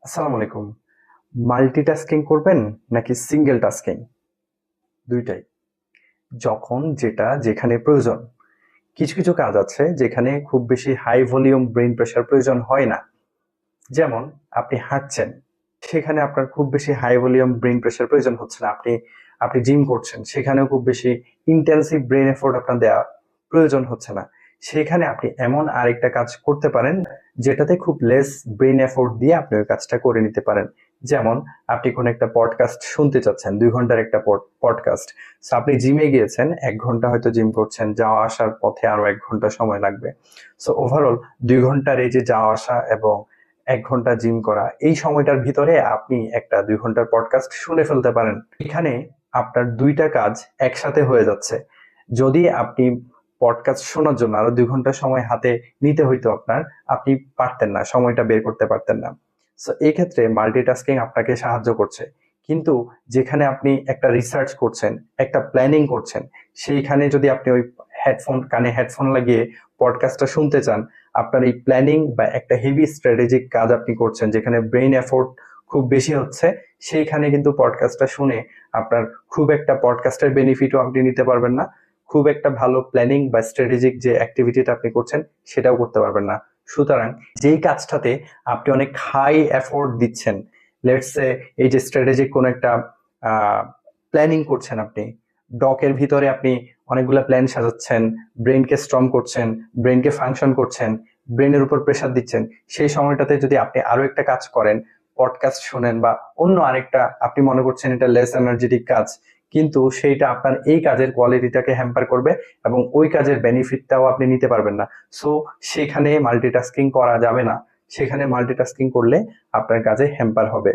আসসালামু আলাইকুম। মাল্টিটাস্কিং করবেন নাকি সিঙ্গেল টাস্কিং? দুইটাই। যখন যেটা যেখানে প্রয়োজন। কিছু কিছু কাজ আছে যেখানে খুব বেশি হাই ভলিউম ব্রেইন প্রেসার প্রয়োজন হয় না। যেমন আপনি হাঁটছেন, সেখানে আপনার খুব বেশি হাই ভলিউম ব্রেইন প্রেসার প্রয়োজন হচ্ছে না। আপনি আপনি জিম করছেন, সেখানেও খুব বেশি ইন্টেন্সিভ ব্রেইন এফোর্ট আপনার দেওয়া প্রয়োজন হচ্ছে না। সেখানে আপনি এমন আরেকটা কাজ করতে পারেন যেটাতে খুব লেস ব্রেইন এফোর্ট দিয়ে আপনি ওই কাজটা করে নিতে পারেন। যেমন আপনি কোনো একটা পডকাস্ট শুনতে চাচ্ছেন, 2 ঘন্টার একটা পডকাস্ট। সো আপনি জিমে গিয়েছেন, 1 ঘন্টা হয়তো জিম করছেন, যাওয়া আসার পথে আরো 1 ঘন্টা সময় লাগবে। সো ওভারঅল 2 ঘন্টার এই যে যাওয়া আসা এবং 1 ঘন্টা জিম করা, এই সময়টার ভিতরে আপনি একটা 2 ঘন্টার পডকাস্ট শুনে ফেলতে পারেন। এখানে আপনার দুইটা কাজ একসাথে হয়ে যাচ্ছে। যদি আপনি পডকাস্ট শোনার জন্য আরো 2 ঘন্টা সময় হাতে নিতে হইতো আপনার, আপনি পারতেন না, সময়টা বের করতে পারতেন না। সো এই ক্ষেত্রে মাল্টিটাস্কিং আপনাকে সাহায্য করছে। কিন্তু যেখানে আপনি একটা রিসার্চ করছেন, একটা প্ল্যানিং করছেন, সেইখানে যদি আপনি ওই কানে হেডফোন লাগিয়ে পডকাস্টটা শুনতে চান, আপনার এই প্ল্যানিং বা একটা হেভি স্ট্র্যাটেজিক কাজ আপনি করছেন যেখানে ব্রেইন এফোর্ট খুব বেশি হচ্ছে, সেইখানে কিন্তু পডকাস্টটা শুনে আপনার খুব একটা পডকাস্টের বেনিফিটও আপনি নিতে পারবেন না, খুব একটা ভালো প্ল্যানিং বা স্ট্র্যাটেজিক যে অ্যাক্টিভিটিটা আপনি করছেন সেটাও করতে পারবেন না। সুতরাং যেই কাজটাতে আপনি অনেক হাই এফোর্ট দিচ্ছেন, লেটস সে এই যে স্ট্র্যাটেজিক কোনো একটা প্ল্যানিং করছেন, আপনি ডকের ভিতরে আপনি অনেকগুলো প্ল্যান সাজাচ্ছেন, ব্রেনকে স্ট্রং করছেন, ব্রেনকে ফাংশন করছেন, ব্রেনের উপর প্রেসার দিচ্ছেন, সেই সময়টাতে যদি আপনি আরো একটা কাজ করেন, পডকাস্ট শোনেন বা অন্য আরেকটা আপনি মনে করছেন এটা লেস এনার্জেটিক কাজ, কিন্তু সেইটা আপনার এই কাজের কোয়ালিটিটাকে হ্যাম্পার করবে এবং ওই কাজের বেনিফিটটাও আপনি নিতে পারবেন না। সো সেখানে মাল্টিটাস্কিং করা যাবে না। সেখানে মাল্টিটাস্কিং করলে আপনার কাজে হ্যাম্পার হবে।